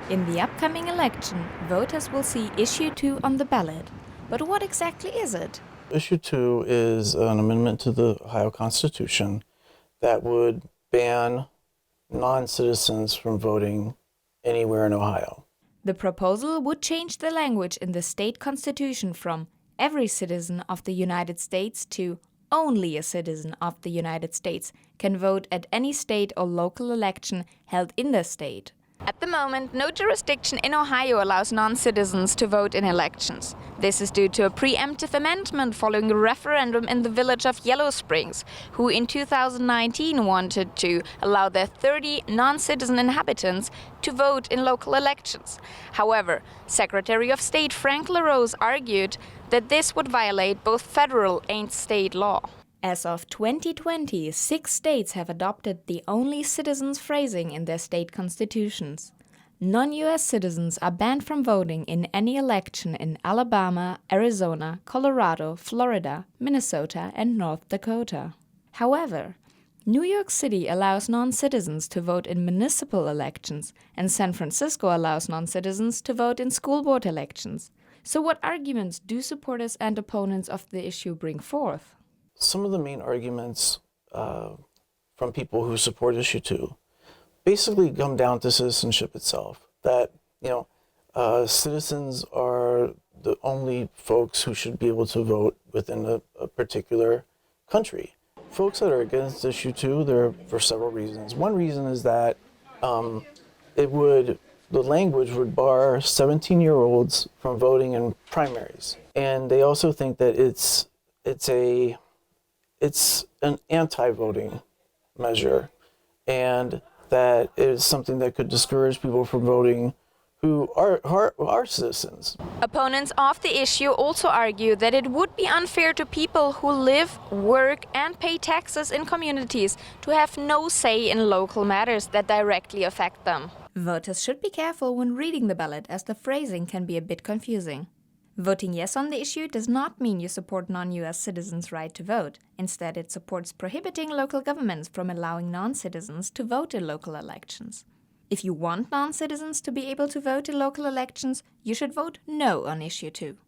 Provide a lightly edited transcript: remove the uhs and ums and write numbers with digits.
In the upcoming election, voters will see Issue 2 on the ballot. But what exactly is it? Issue 2 is an amendment to the Ohio Constitution that would ban non-citizens from voting anywhere in Ohio. The proposal would change the language in the state constitution from every citizen of the United States to only a citizen of the United States can vote at any state or local election held in the state. At the moment, no jurisdiction in Ohio allows non-citizens to vote in elections. This is due to a preemptive amendment following a referendum in the village of Yellow Springs, who in 2019 wanted to allow their 30 non-citizen inhabitants to vote in local elections. However, Secretary of State Frank LaRose argued that this would violate both federal and state law. As of 2020, 6 states have adopted the only citizens phrasing in their state constitutions. Non-US citizens are banned from voting in any election in Alabama, Arizona, Colorado, Florida, Minnesota, and North Dakota. However, New York City allows non-citizens to vote in municipal elections, and San Francisco allows non-citizens to vote in school board elections. So what arguments do supporters and opponents of the issue bring forth? Some of the main arguments from people who support Issue 2 basically come down to citizenship itself. That, citizens are the only folks who should be able to vote within a particular country. Folks that are against Issue 2, they're for several reasons. One reason is that the language would bar 17-year-olds from voting in primaries. And they also think that it's an anti-voting measure, and that it is something that could discourage people from voting who are citizens. Opponents of the issue also argue that it would be unfair to people who live, work, and pay taxes in communities to have no say in local matters that directly affect them. Voters should be careful when reading the ballot, as the phrasing can be a bit confusing. Voting yes on the issue does not mean you support non-US citizens' right to vote. Instead, it supports prohibiting local governments from allowing non-citizens to vote in local elections. If you want non-citizens to be able to vote in local elections, you should vote no on Issue 2.